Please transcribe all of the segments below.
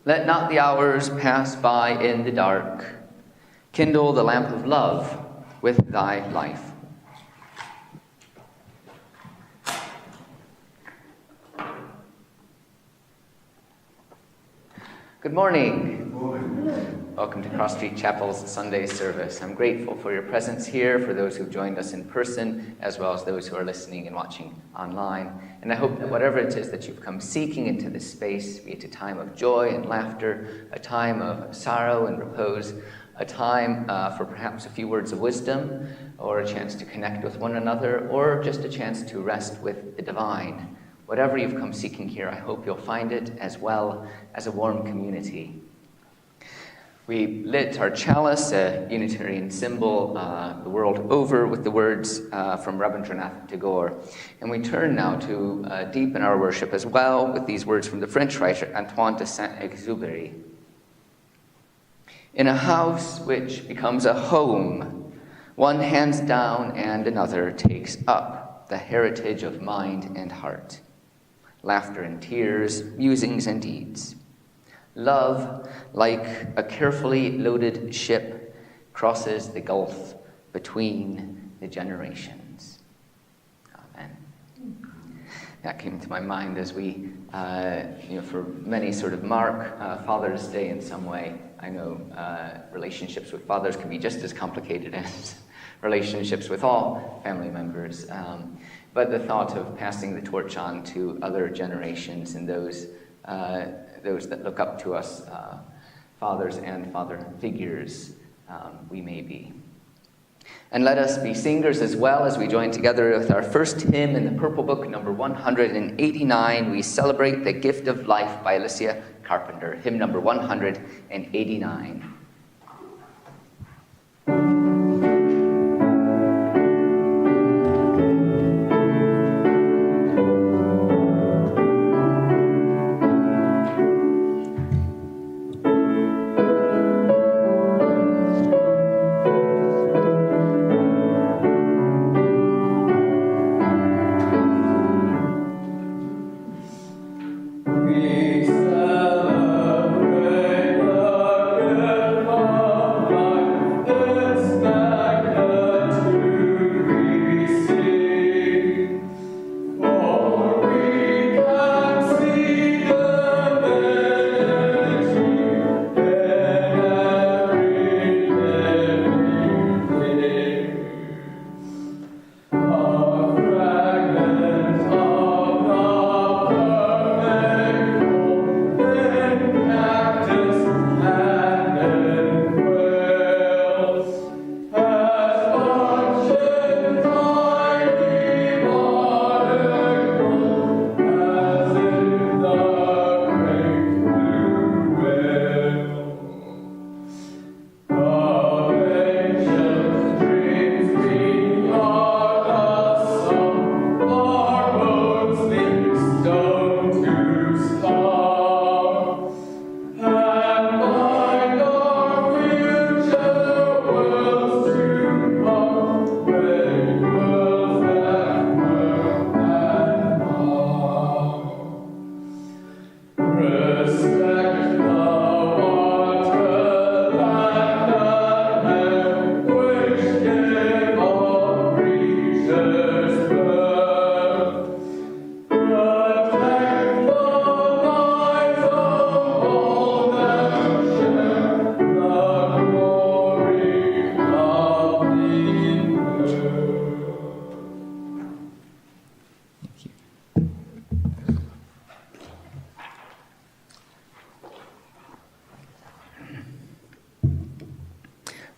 Let not the hours pass by in the dark. Kindle the lamp of love with thy life. Good morning. Good morning. Welcome to Cross Street Chapel's Sunday service. I'm grateful for your presence here, for those who've joined us in person, as well as those who are listening and watching online. And I hope that whatever it is that you've come seeking into this space, be it a time of joy and laughter, a time of sorrow and repose, a time for perhaps a few words of wisdom, or a chance to connect with one another, or just a chance to rest with the divine. Whatever you've come seeking here, I hope you'll find it as well as a warm community. We lit our chalice, a Unitarian symbol, the world over with the words from Rabindranath Tagore. And we turn now to deepen our worship as well with these words from the French writer Antoine de Saint-Exupéry. In a house which becomes a home, one hands down and another takes up the heritage of mind and heart. Laughter and tears, musings and deeds. Love, like a carefully loaded ship, crosses the gulf between the generations. Amen. That came to my mind as we, for many sort of mark Father's Day in some way. I know relationships with fathers can be just as complicated as relationships with all family members. But the thought of passing the torch on to other generations and those that look up to us, fathers and father figures, we may be. And let us be singers as well as we join together with our first hymn in the Purple Book, number 189. We celebrate the Gift of Life by Alicia Carpenter, hymn number 189.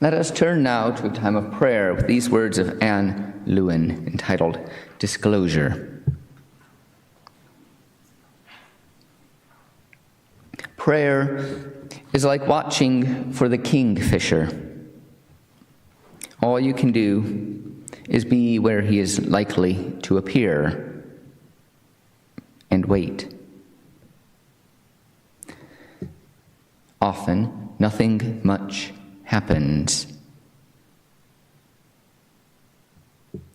Let us turn now to a time of prayer with these words of Anne Lewin, entitled Disclosure. Prayer is like watching for the kingfisher. All you can do is be where he is likely to appear and wait. Often, nothing much happens.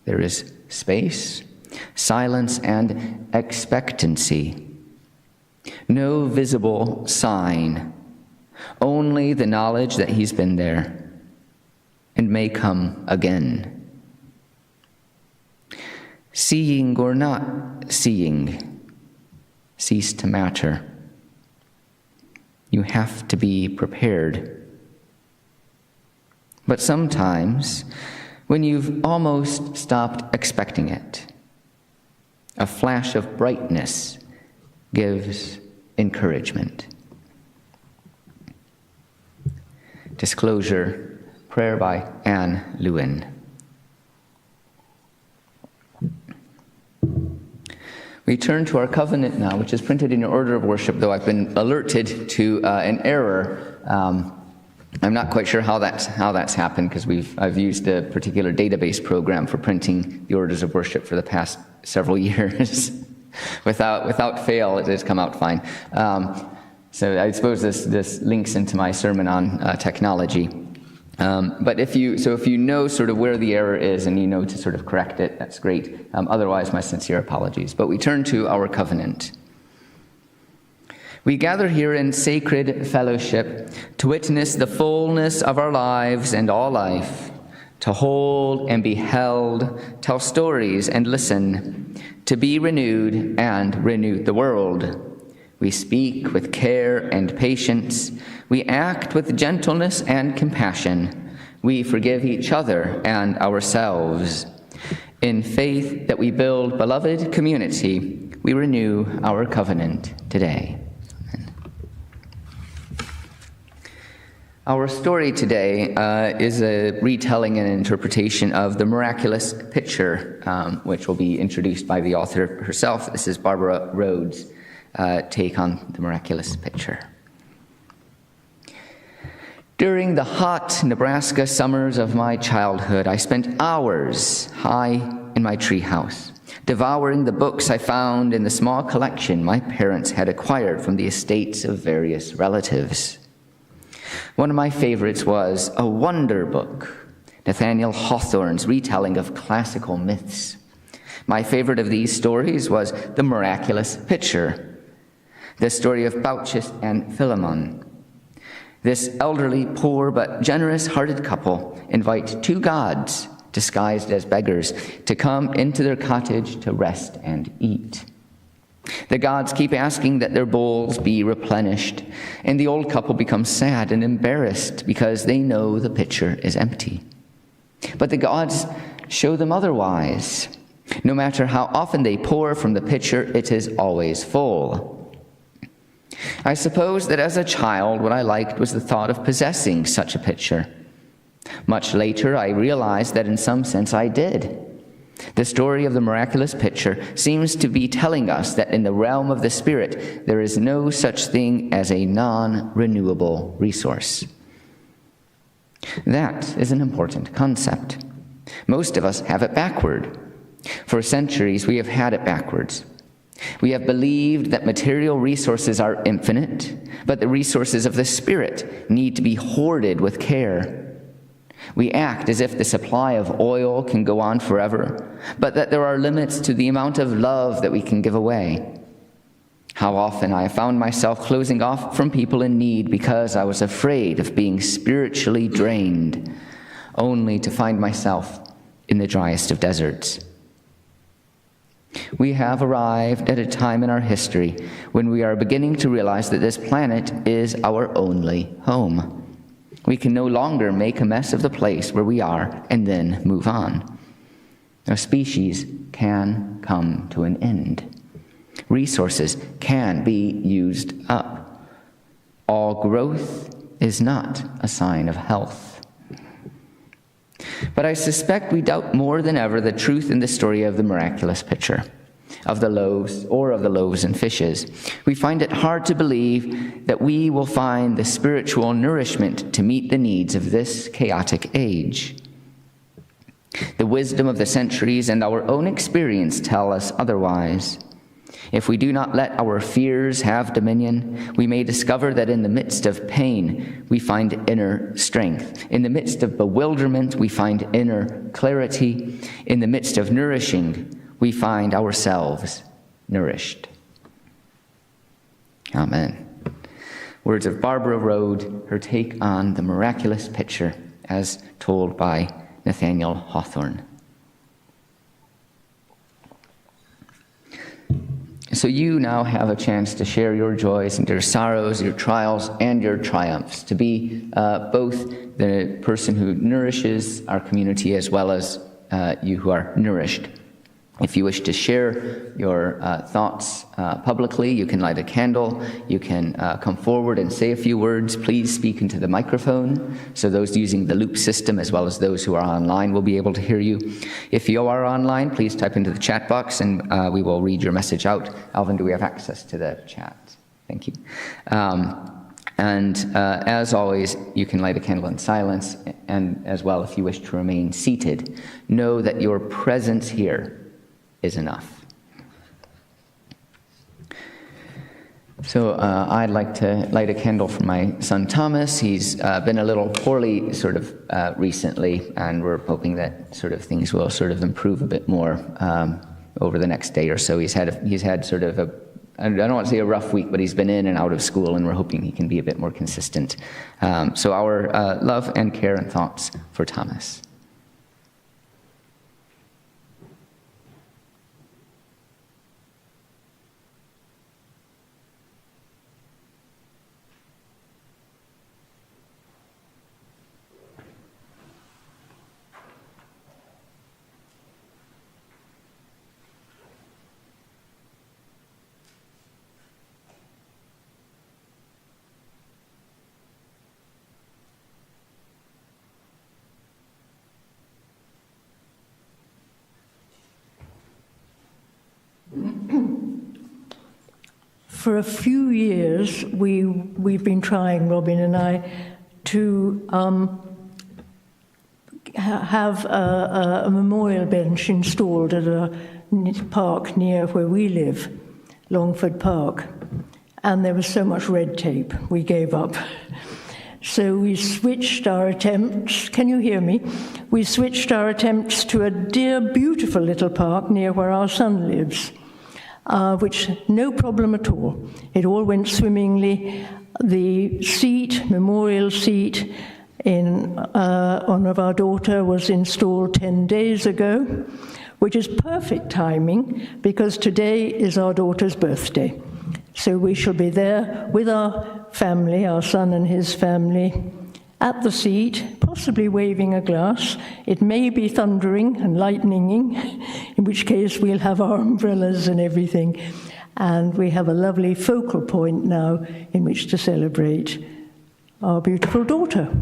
There is space, silence, and expectancy. No visible sign, only the knowledge that he's been there and may come again. Seeing or not seeing cease to matter. You have to be prepared. But sometimes, when you've almost stopped expecting it, a flash of brightness gives encouragement. Disclosure, prayer by Anne Lewin. We turn to our covenant now, which is printed in your order of worship, though I've been alerted to an error. I'm not quite sure how that's happened, because I've used a particular database program for printing the orders of worship for the past several years. without fail, it has come out fine. So I suppose this links into my sermon on technology. But if you know sort of where the error is and you know to sort of correct it, that's great. Otherwise, my sincere apologies. But we turn to our covenant. We gather here in sacred fellowship to witness the fullness of our lives and all life, to hold and be held, tell stories and listen, to be renewed and renew the world. We speak with care and patience. We act with gentleness and compassion. We forgive each other and ourselves. In faith that we build beloved community, we renew our covenant today. Our story today is a retelling and interpretation of the miraculous picture, which will be introduced by the author herself. This is Barbara Rhodes' take on the miraculous picture. During the hot Nebraska summers of my childhood, I spent hours high in my treehouse, devouring the books I found in the small collection my parents had acquired from the estates of various relatives. One of my favorites was A Wonder Book, Nathaniel Hawthorne's retelling of classical myths. My favorite of these stories was The Miraculous Pitcher, the story of Baucis and Philemon. This elderly, poor, but generous-hearted couple invite two gods, disguised as beggars, to come into their cottage to rest and eat. The gods keep asking that their bowls be replenished, and the old couple becomes sad and embarrassed because they know the pitcher is empty. But the gods show them otherwise. No matter how often they pour from the pitcher, it is always full. I suppose that as a child, what I liked was the thought of possessing such a pitcher. Much later, I realized that in some sense I did. The story of the miraculous pitcher seems to be telling us that in the realm of the Spirit, there is no such thing as a non-renewable resource. That is an important concept. Most of us have it backward. For centuries, we have had it backwards. We have believed that material resources are infinite, but the resources of the Spirit need to be hoarded with care. We act as if the supply of oil can go on forever, but that there are limits to the amount of love that we can give away. How often I have found myself closing off from people in need because I was afraid of being spiritually drained, only to find myself in the driest of deserts. We have arrived at a time in our history when we are beginning to realize that this planet is our only home. We can no longer make a mess of the place where we are and then move on. Our species can come to an end. Resources can be used up. All growth is not a sign of health. But I suspect we doubt more than ever the truth in the story of the miraculous pitcher, of the loaves and fishes. We find it hard to believe that we will find the spiritual nourishment to meet the needs of this chaotic age. The wisdom of the centuries and our own experience tell us otherwise. If we do not let our fears have dominion, we may discover that in the midst of pain, we find inner strength. In the midst of bewilderment, we find inner clarity. In the midst of nourishing, we find ourselves nourished. Amen. Words of Barbara Rev'd, her take on the miraculous pitcher as told by Nathaniel Hawthorne. So you now have a chance to share your joys and your sorrows, your trials and your triumphs, to be both the person who nourishes our community as well as you who are nourished. If you wish to share your thoughts publicly, you can light a candle, you can come forward and say a few words. Please speak into the microphone, so those using the loop system as well as those who are online will be able to hear you. If you are online, please type into the chat box and we will read your message out. Alvin, do we have access to the chat? Thank you. As always, you can light a candle in silence, and as well, if you wish to remain seated, know that your presence here is enough. So I'd like to light a candle for my son Thomas. He's been a little poorly recently, and we're hoping that things will improve a bit more over the next day or so. He's had I don't want to say a rough week, but he's been in and out of school, and we're hoping he can be a bit more consistent. So our love and care and thoughts for Thomas. For a few years, we've been trying, Robin and I, to have a memorial bench installed at a park near where we live, Longford Park. And there was so much red tape, we gave up. So we switched our attempts, can you hear me? We switched our attempts to a dear, beautiful little park near where our son lives. Which, no problem at all. It all went swimmingly. The memorial seat in honor of our daughter was installed 10 days ago, which is perfect timing because today is our daughter's birthday. So we shall be there with our family, our son and his family, at the seat, possibly waving a glass. It may be thundering and lightninging, in which case we'll have our umbrellas and everything. And we have a lovely focal point now in which to celebrate our beautiful daughter.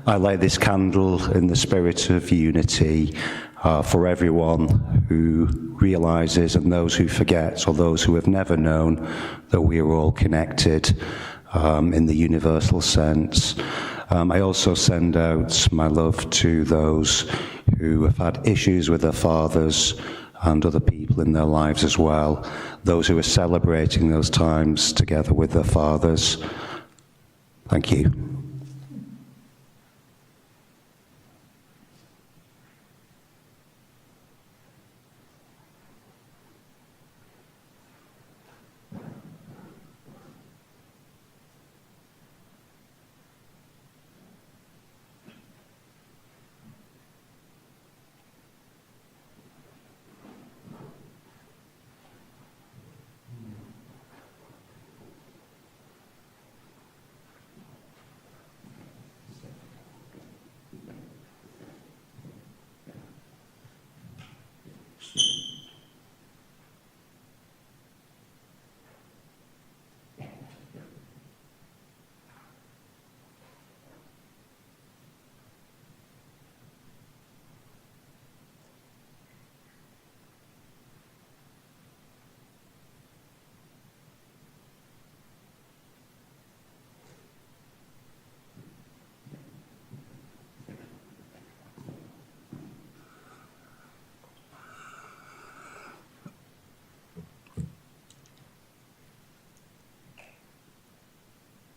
I light this candle in the spirit of unity for everyone who realizes and those who forget or those who have never known that we are all connected in the universal sense. I also send out my love to those who have had issues with their fathers and other people in their lives as well, those who are celebrating those times together with their fathers. Thank you.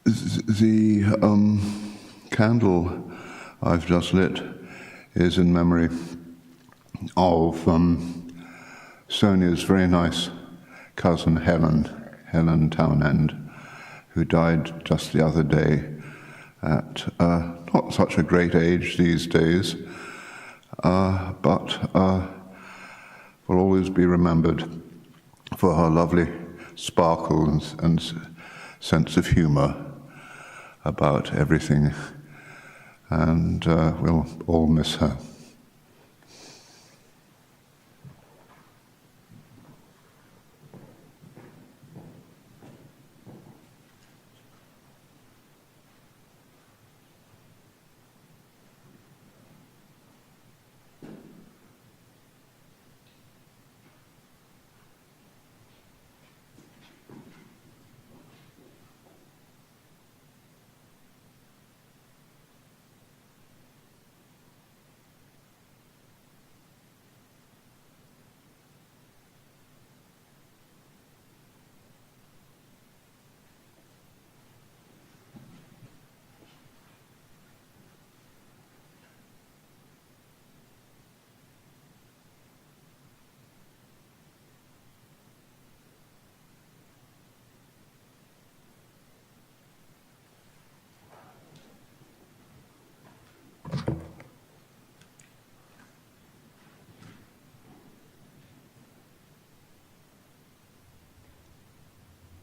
The candle I've just lit is in memory of Sonia's very nice cousin Helen Townend, who died just the other day at not such a great age these days, but will always be remembered for her lovely sparkle and sense of humour about everything, and we'll all miss her.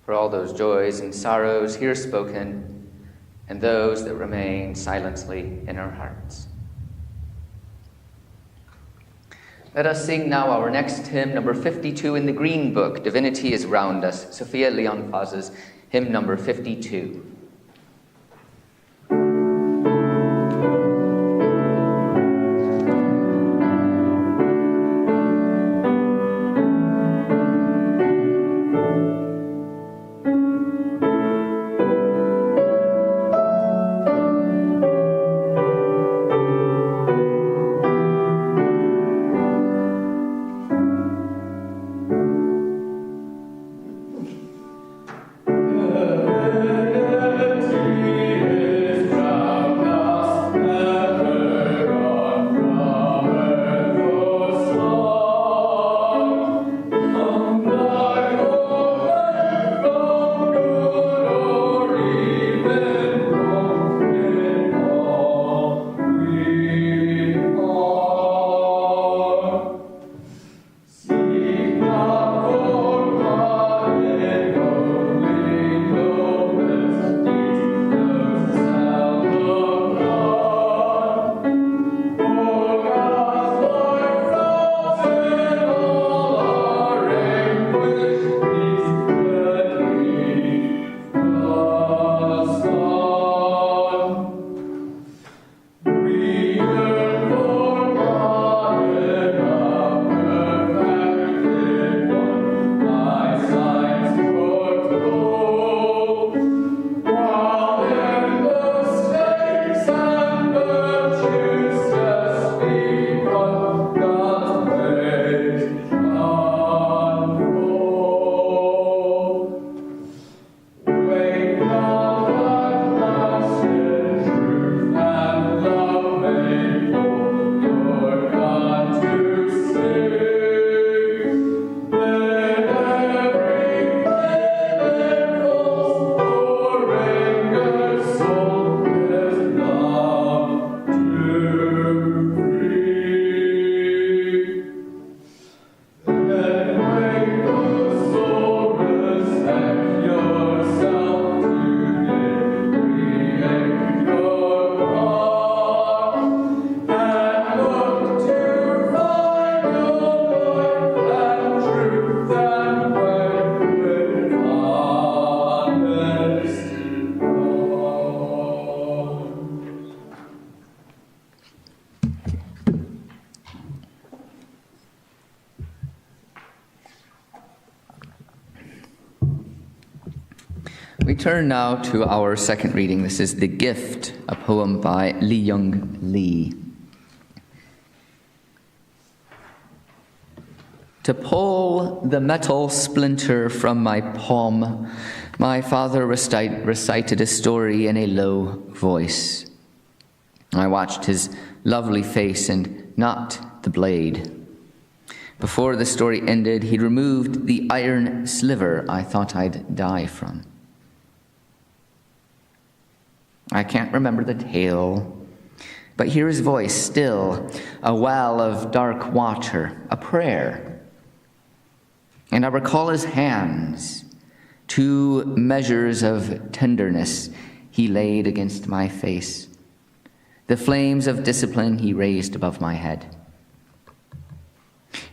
For all those joys and sorrows here spoken, and those that remain silently in our hearts. Let us sing now our next hymn, number 52 in the Green Book, Divinity is Round Us, Sophia Leon Paz's hymn number 52. We turn now to our second reading. This is The Gift, a poem by Lee Young Lee. To pull the metal splinter from my palm, My father recited a story in a low voice. I watched his lovely face and not the blade. Before the story ended, he removed the iron sliver I thought I'd die from. I can't remember the tale, but hear his voice still, a well of dark water, a prayer. And I recall his hands, 2 measures of tenderness he laid against my face, the flames of discipline he raised above my head.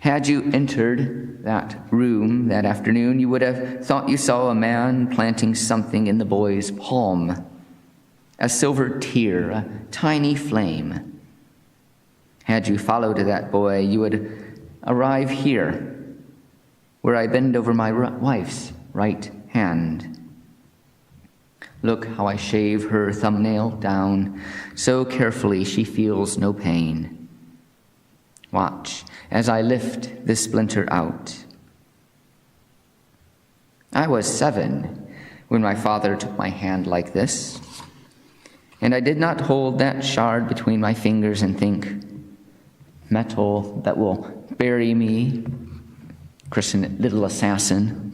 Had you entered that room that afternoon, you would have thought you saw a man planting something in the boy's palm, a silver tear, a tiny flame. Had you followed that boy, you would arrive here, where I bend over my wife's right hand. Look how I shave her thumbnail down, so carefully she feels no pain. Watch as I lift the splinter out. I was 7 when my father took my hand like this, and I did not hold that shard between my fingers and think, metal that will bury me, christen it little assassin,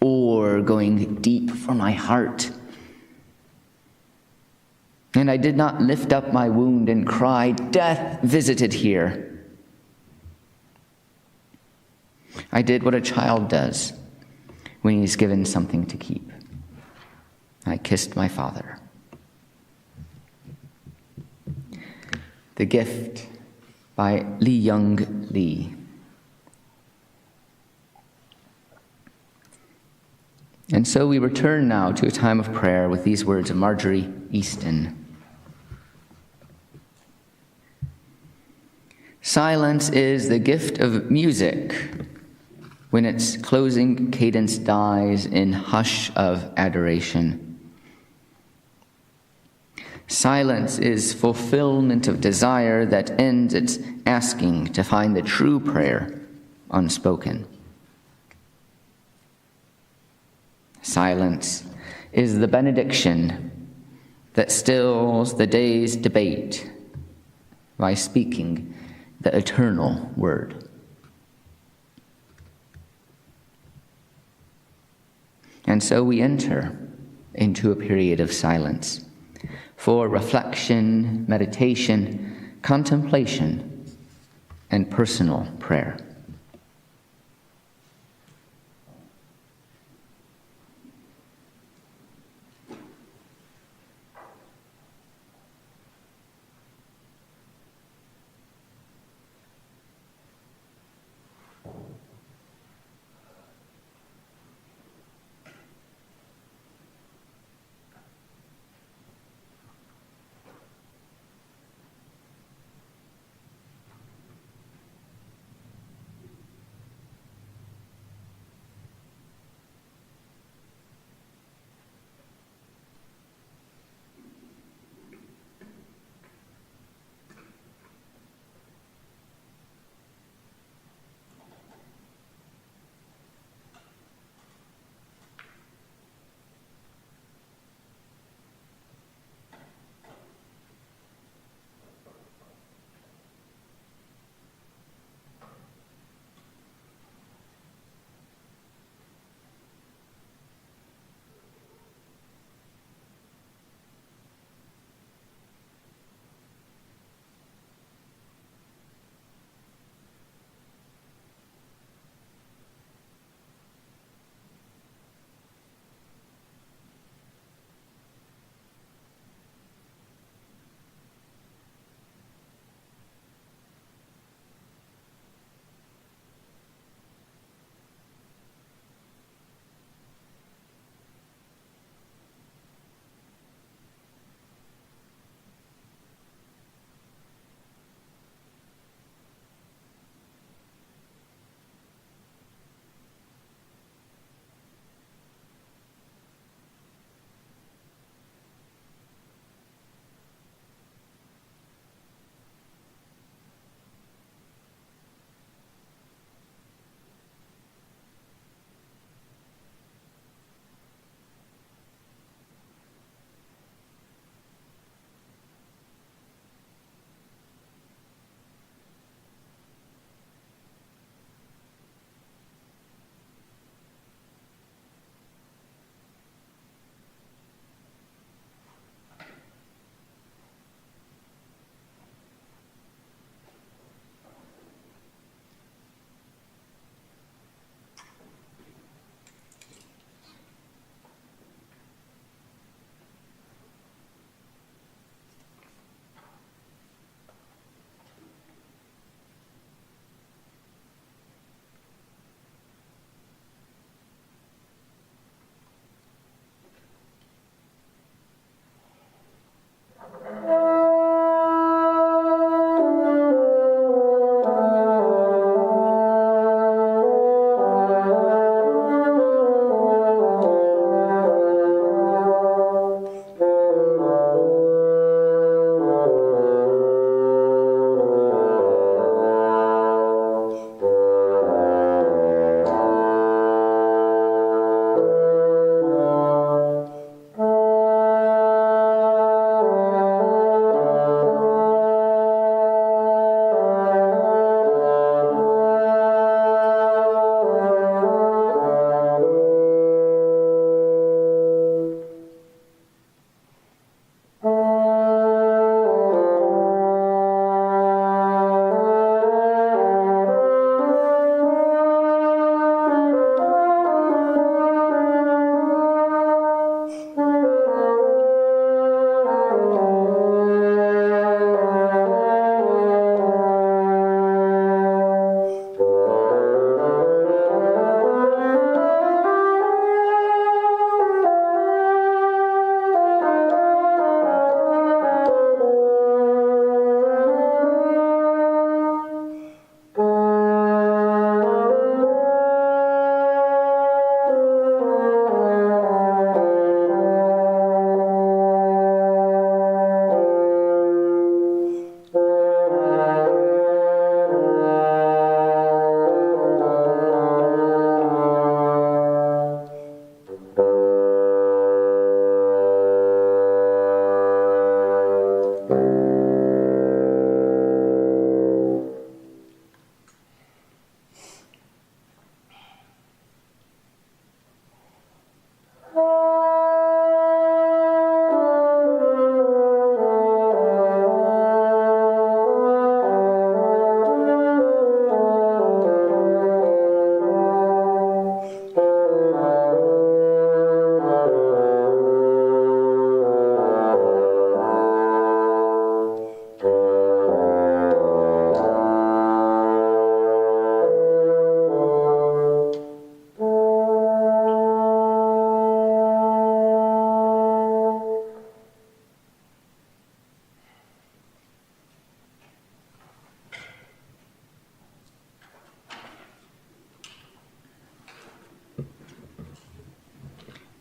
or going deep for my heart. And I did not lift up my wound and cry, death visited here. I did what a child does when he's given something to keep. I kissed my father. The Gift by Lee Young Lee. And so we return now to a time of prayer with these words of Marjorie Easton. Silence is the gift of music when its closing cadence dies in hush of adoration. Silence is fulfillment of desire that ends its asking to find the true prayer unspoken. Silence is the benediction that stills the day's debate by speaking the eternal word. And so we enter into a period of silence for reflection, meditation, contemplation, and personal prayer.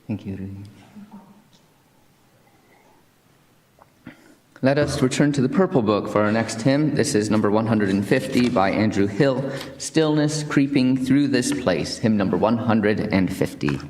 Thank you, Rudy. Let us return to the Purple Book for our next hymn. This is number 150 by Andrew Hill, Stillness Creeping Through This Place, hymn number 150.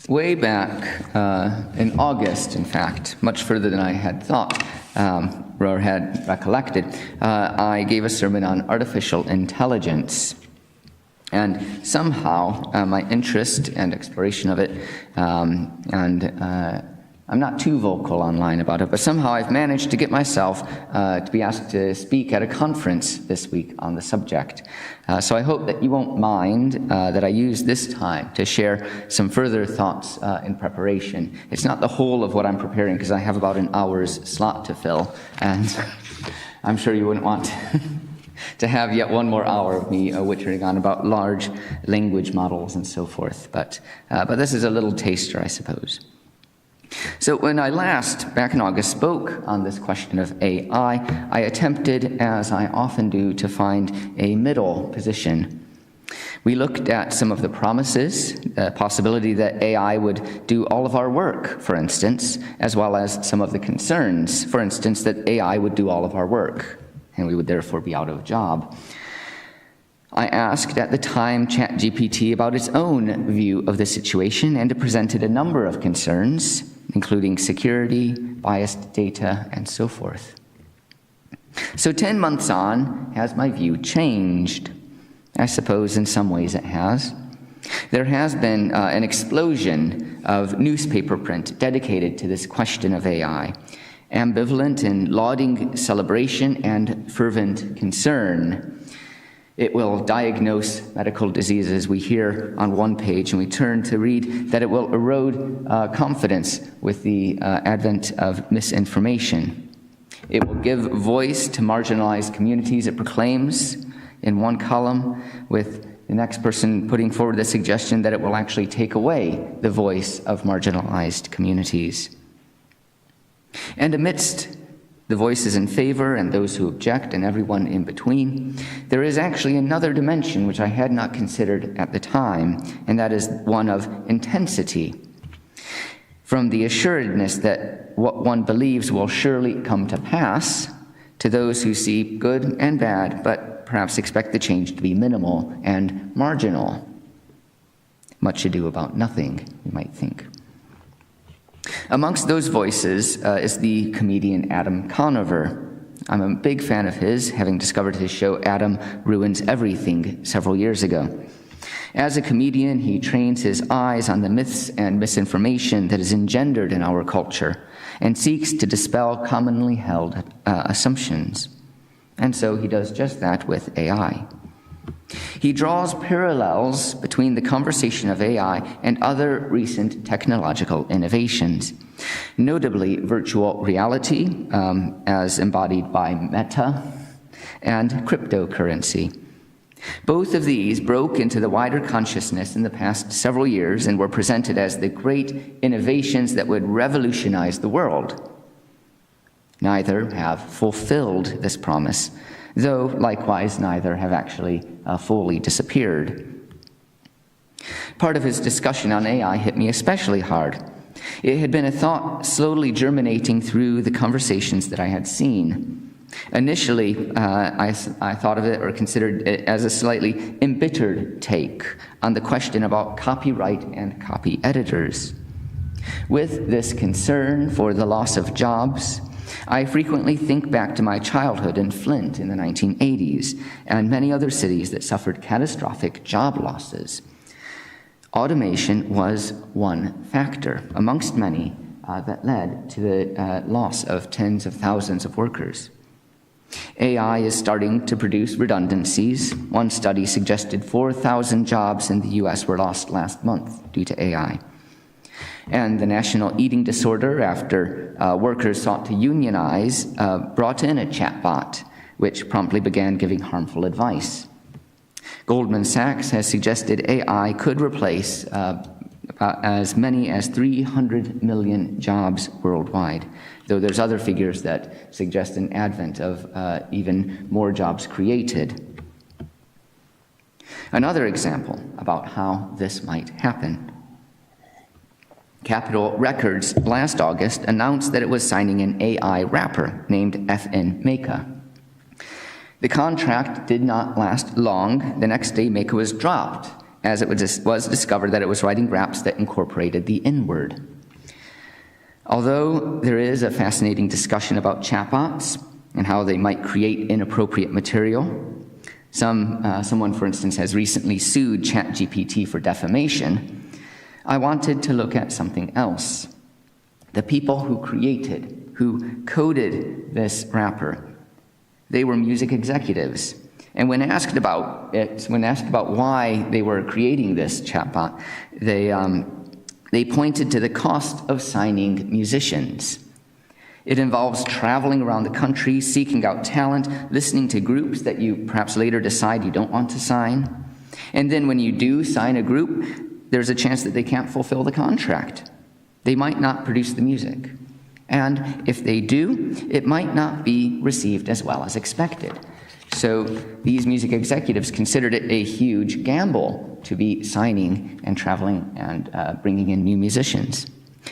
Way back in August, in fact, much further than I had thought, or had recollected, I gave a sermon on artificial intelligence. And somehow my interest and exploration of it, I'm not too vocal online about it, but somehow I've managed to get myself to be asked to speak at a conference this week on the subject. So I hope that you won't mind that I use this time to share some further thoughts in preparation. It's not the whole of what I'm preparing, because I have about an hour's slot to fill, and I'm sure you wouldn't want to have yet one more hour of me wittering on about large language models and so forth. But this is a little taster, I suppose. So when I last, back in August, spoke on this question of AI, I attempted, as I often do, to find a middle position. We looked at some of the promises, the possibility that AI would do all of our work, for instance, as well as some of the concerns, for instance, that AI would do all of our work, and we would therefore be out of a job. I asked at the time ChatGPT about its own view of the situation, and it presented a number of concerns, including security, biased data, and so forth. So 10 months on, has my view changed? I suppose in some ways it has. There has been an explosion of newspaper print dedicated to this question of AI, ambivalent in lauding celebration and fervent concern. It will diagnose medical diseases, we hear on one page, and we turn to read that it will erode confidence with the advent of misinformation. It will give voice to marginalized communities, it proclaims in one column, with the next person putting forward the suggestion that it will actually take away the voice of marginalized communities. And amidst the voices in favor and those who object and everyone in between, there is actually another dimension which I had not considered at the time, and that is one of intensity. From the assuredness that what one believes will surely come to pass, to those who see good and bad, but perhaps expect the change to be minimal and marginal. Much ado about nothing, you might think. Amongst those voices is the comedian Adam Conover. I'm a big fan of his, having discovered his show Adam Ruins Everything several years ago. As a comedian, he trains his eyes on the myths and misinformation that is engendered in our culture and seeks to dispel commonly held assumptions. And so he does just that with AI. He draws parallels between the conversation of AI and other recent technological innovations, notably virtual reality, as embodied by Meta, and cryptocurrency. Both of these broke into the wider consciousness in the past several years and were presented as the great innovations that would revolutionize the world. Neither have fulfilled this promise, though likewise neither have actually fully disappeared. Part of his discussion on AI hit me especially hard. It had been a thought slowly germinating through the conversations that I had seen. Initially, I thought of it or considered it as a slightly embittered take on the question about copyright and copy editors. With this concern for the loss of jobs, I frequently think back to my childhood in Flint in the 1980s and many other cities that suffered catastrophic job losses. Automation was one factor amongst many that led to the loss of tens of thousands of workers. AI is starting to produce redundancies. One study suggested 4,000 jobs in the US were lost last month due to AI. And the National Eating Disorder, after workers sought to unionize, brought in a chatbot, which promptly began giving harmful advice. Goldman Sachs has suggested AI could replace about as many as 300 million jobs worldwide, though there's other figures that suggest an advent of even more jobs created. Another example about how this might happen. Capitol Records last August announced that it was signing an AI rapper named FN Meka. The contract did not last long. The next day, Meka was dropped, as it was discovered that it was writing raps that incorporated the N-word. Although there is a fascinating discussion about chatbots and how they might create inappropriate material, someone, for instance, has recently sued ChatGPT for defamation, I wanted to look at something else. The people who coded this rapper, they were music executives. And when asked about why they were creating this chatbot, they pointed to the cost of signing musicians. It involves traveling around the country, seeking out talent, listening to groups that you perhaps later decide you don't want to sign. And then when you do sign a group, there's a chance that they can't fulfill the contract. They might not produce the music. And if they do, it might not be received as well as expected. So these music executives considered it a huge gamble to be signing and traveling and bringing in new musicians.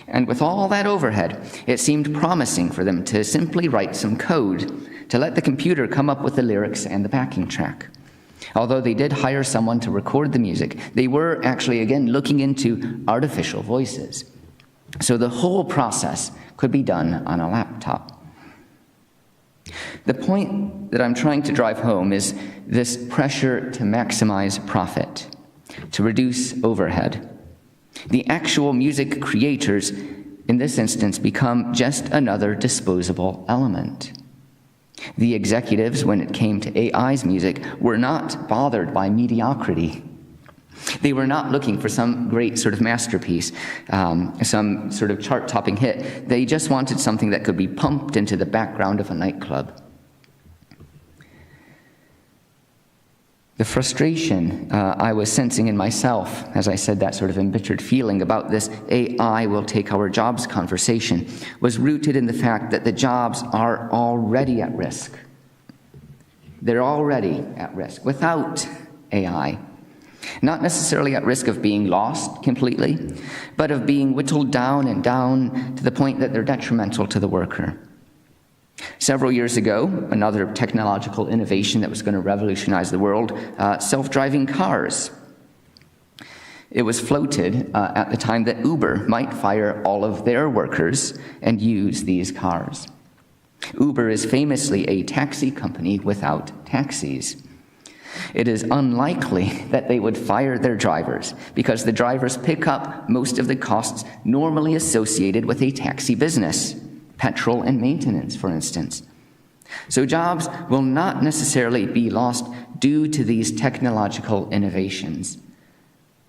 And with all that overhead, it seemed promising for them to simply write some code to let the computer come up with the lyrics and the backing track. Although they did hire someone to record the music, they were actually, again, looking into artificial voices. So the whole process could be done on a laptop. The point that I'm trying to drive home is this pressure to maximize profit, to reduce overhead. The actual music creators, in this instance, become just another disposable element. The executives, when it came to AI's music, were not bothered by mediocrity. They were not looking for some great sort of masterpiece, some sort of chart-topping hit. They just wanted something that could be pumped into the background of a nightclub. The frustration I was sensing in myself, as I said, that sort of embittered feeling about this AI will take our jobs conversation, was rooted in the fact that the jobs are already at risk. They're already at risk without AI. Not necessarily at risk of being lost completely, but of being whittled down and down to the point that they're detrimental to the worker. Several years ago, another technological innovation that was going to revolutionize the world, self-driving cars. It was floated at the time that Uber might fire all of their workers and use these cars. Uber is famously a taxi company without taxis. It is unlikely that they would fire their drivers because the drivers pick up most of the costs normally associated with a taxi business. Petrol and maintenance, for instance. So jobs will not necessarily be lost due to these technological innovations.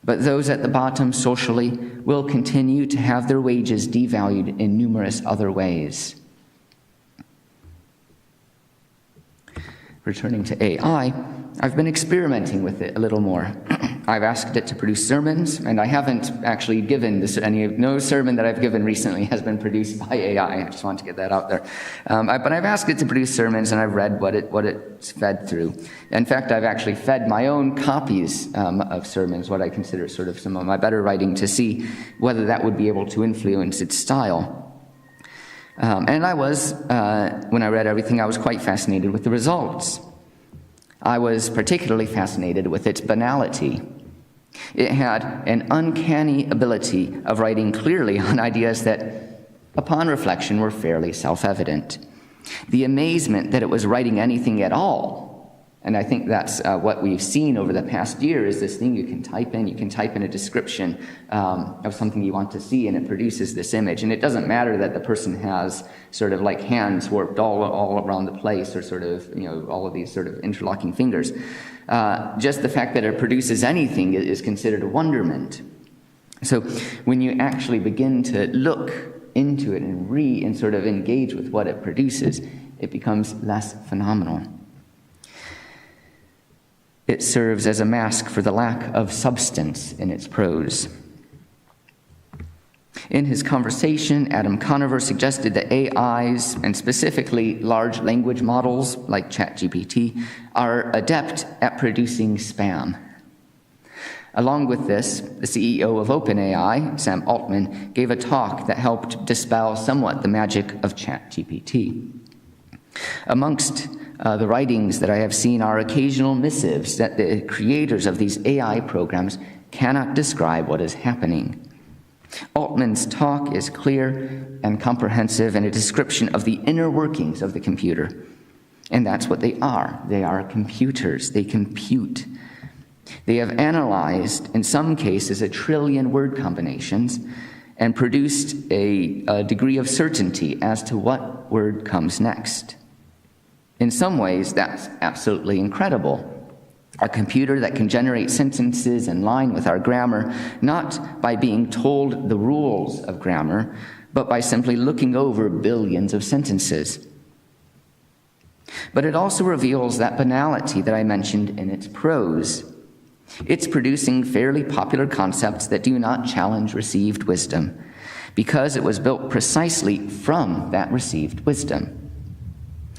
But those at the bottom socially will continue to have their wages devalued in numerous other ways. Returning to AI, I've been experimenting with it a little more. I've asked it to produce sermons, and I haven't actually given no sermon that I've given recently has been produced by AI. I just want to get that out there. But I've asked it to produce sermons, and I've read what it's fed through. In fact, I've actually fed my own copies of sermons, what I consider sort of some of my better writing, to see whether that would be able to influence its style. And I was, when I read everything, I was quite fascinated with the results. I was particularly fascinated with its banality. It had an uncanny ability of writing clearly on ideas that, upon reflection, were fairly self-evident. The amazement that it was writing anything at all, and I think that's what we've seen over the past year, is this thing you can type in a description of something you want to see, and it produces this image. And it doesn't matter that the person has sort of like hands warped all around the place, or sort of, all of these sort of interlocking fingers. Just the fact that it produces anything is considered a wonderment. So when you actually begin to look into it and sort of engage with what it produces, it becomes less phenomenal. It serves as a mask for the lack of substance in its prose. In his conversation, Adam Conover suggested that AIs, and specifically large language models like ChatGPT, are adept at producing spam. Along with this, the CEO of OpenAI, Sam Altman, gave a talk that helped dispel somewhat the magic of ChatGPT. Amongst the writings that I have seen are occasional missives that the creators of these AI programs cannot describe what is happening. Altman's talk is clear and comprehensive, and a description of the inner workings of the computer. And that's what they are. They are computers. They compute. They have analyzed, in some cases, 1 trillion word combinations and produced a degree of certainty as to what word comes next. In some ways, that's absolutely incredible. A computer that can generate sentences in line with our grammar, not by being told the rules of grammar, but by simply looking over billions of sentences. But it also reveals that banality that I mentioned in its prose. It's producing fairly popular concepts that do not challenge received wisdom, because it was built precisely from that received wisdom.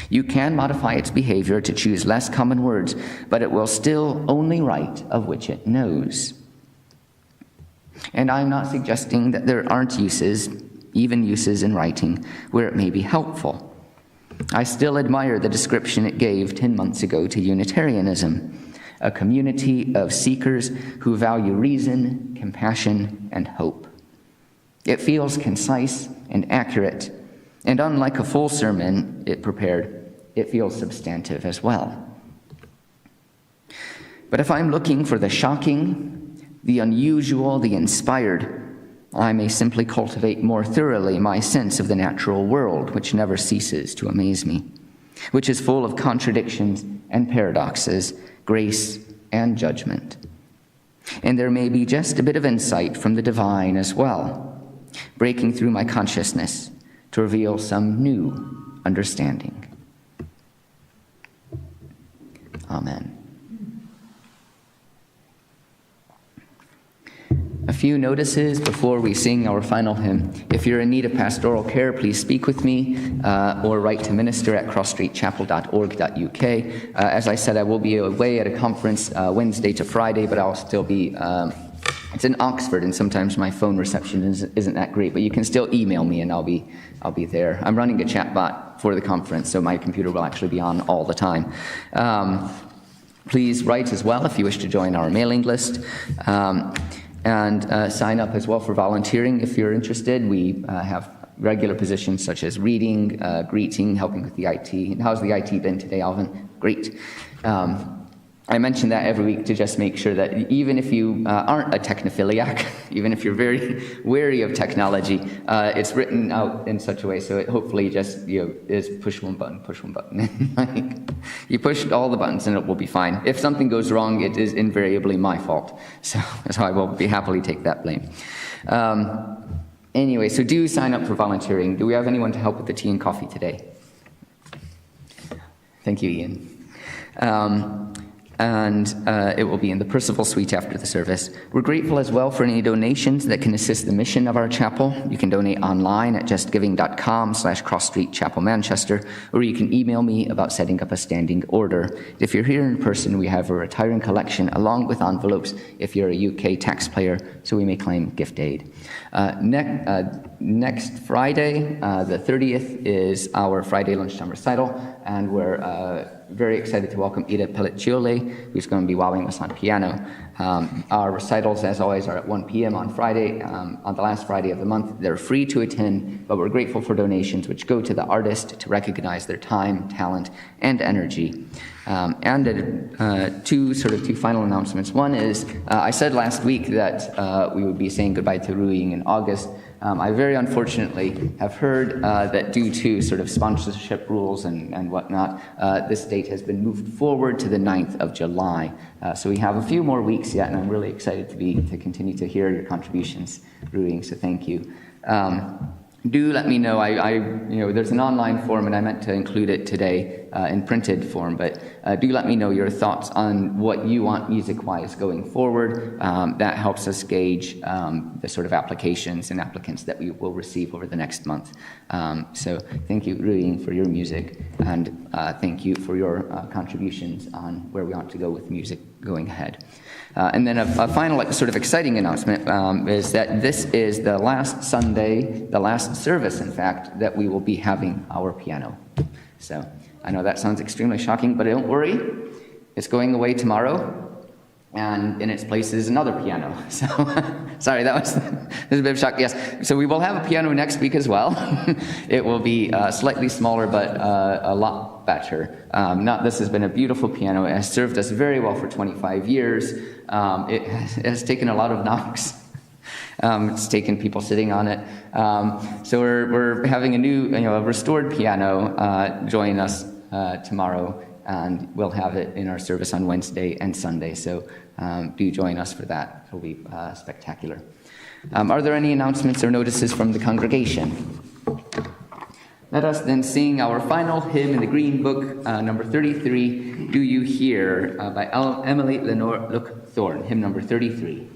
You can modify its behavior to choose less common words, but it will still only write of which it knows. And I'm not suggesting that there aren't uses, even uses in writing, where it may be helpful. I still admire the description it gave 10 months ago to Unitarianism, a community of seekers who value reason, compassion, and hope. It feels concise and accurate, and unlike a full sermon it prepared, it feels substantive as well. But if I'm looking for the shocking, the unusual, the inspired, I may simply cultivate more thoroughly my sense of the natural world, which never ceases to amaze me, which is full of contradictions and paradoxes, grace and judgment. And there may be just a bit of insight from the divine as well, breaking through my consciousness to reveal some new understanding. Amen. A few notices before we sing our final hymn. If you're in need of pastoral care, please speak with me or write to minister@crossstreetchapel.org.uk. As I said, I will be away at a conference Wednesday to Friday, but I'll still be, it's in Oxford, and sometimes my phone reception isn't that great, but you can still email me and I'll be there. I'm running a chatbot for the conference, so my computer will actually be on all the time. Please write as well if you wish to join our mailing list. And sign up as well for volunteering if you're interested. We have regular positions such as reading, greeting, helping with the IT. And how's the IT been today, Alvin? Great. I mention that every week to just make sure that even if you aren't a technophiliac, even if you're very wary of technology, it's written out in such a way so it hopefully just is push one button. Like, you push all the buttons and it will be fine. If something goes wrong, it is invariably my fault. So I will be happily take that blame. Anyway, so do sign up for volunteering. Do we have anyone to help with the tea and coffee today? Thank you, Ian. And it will be in the Percival Suite after the service. We're grateful as well for any donations that can assist the mission of our chapel. You can donate online at justgiving.com/crossstreetchapelmanchester, or you can email me about setting up a standing order. If you're here in person, we have a retiring collection along with envelopes if you're a UK taxpayer, so we may claim gift aid. Next Friday, the 30th, is our Friday lunchtime recital, and we're very excited to welcome Ida Pellicciole, who's going to be wowing us on piano. Our recitals, as always, are at 1 p.m. on Friday, on the last Friday of the month. They're free to attend, but we're grateful for donations which go to the artist to recognize their time, talent, and energy. And two final announcements. One is, I said last week that we would be saying goodbye to Ruing in August. I very unfortunately have heard that due to sort of sponsorship rules and whatnot, this date has been moved forward to the 9th of July. So we have a few more weeks yet, and I'm really excited to continue to hear your contributions, Ruing, so thank you. Do let me know. There's an online form, and I meant to include it today in printed form, but do let me know your thoughts on what you want music-wise going forward. That helps us gauge the sort of applications and applicants that we will receive over the next month. So thank you, Ruing, for your music, and thank you for your contributions on where we want to go with music going ahead. And then a final sort of exciting announcement is that this is the last Sunday, the last service, in fact, that we will be having our piano. So I know that sounds extremely shocking, but don't worry. It's going away tomorrow, and in its place is another piano. So, sorry, there's a bit of shock. Yes, so we will have a piano next week as well. It will be slightly smaller, but a lot better. This has been a beautiful piano. It has served us very well for 25 years. It has taken a lot of knocks. It's taken people sitting on it. So we're having a new, a restored piano join us tomorrow, and we'll have it in our service on Wednesday and Sunday. So do join us for that. It'll be spectacular. Are there any announcements or notices from the congregation? Let us then sing our final hymn in the Green Book, number 33, Do You Hear, by Emily Lenore Look-Thorne, hymn number 33.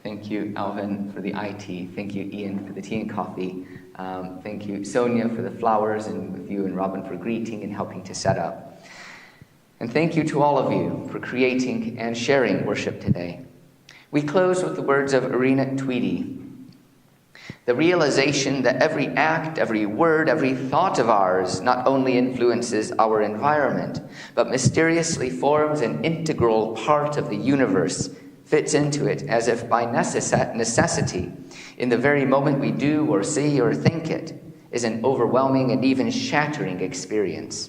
Thank you, Alvin, for the IT. Thank you, Ian, for the tea and coffee. Thank you, Sonia, for the flowers, and with you and Robin for greeting and helping to set up. And thank you to all of you for creating and sharing worship today. We close with the words of Irina Tweedy. The realization that every act, every word, every thought of ours not only influences our environment, but mysteriously forms an integral part of the universe, fits into it as if by necessity, in the very moment we do or see or think it, is an overwhelming and even shattering experience.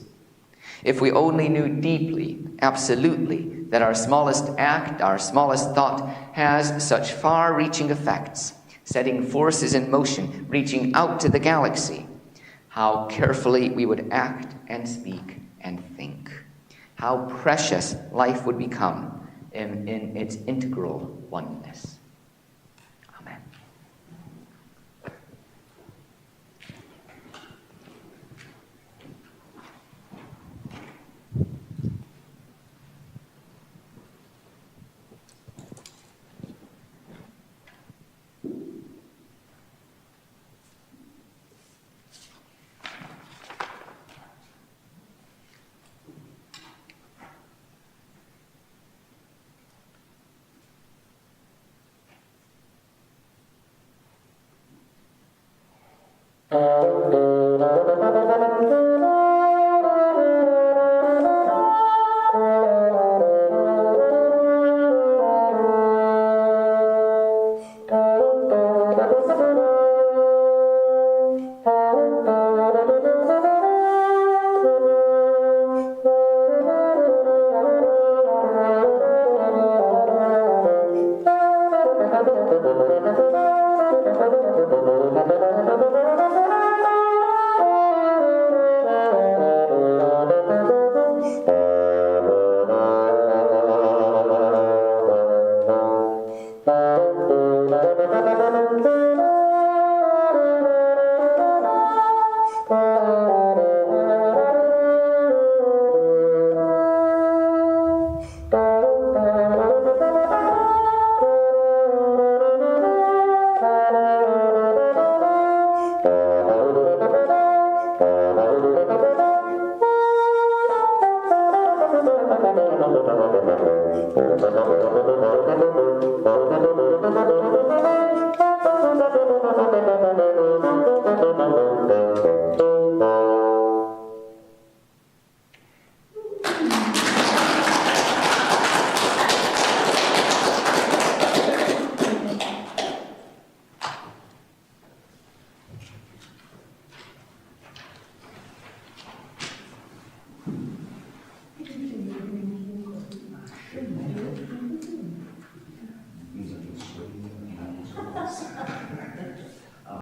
If we only knew deeply, absolutely, that our smallest act, our smallest thought has such far-reaching effects, setting forces in motion, reaching out to the galaxy, how carefully we would act and speak and think. How precious life would become in its integral oneness. Amen. Thank you.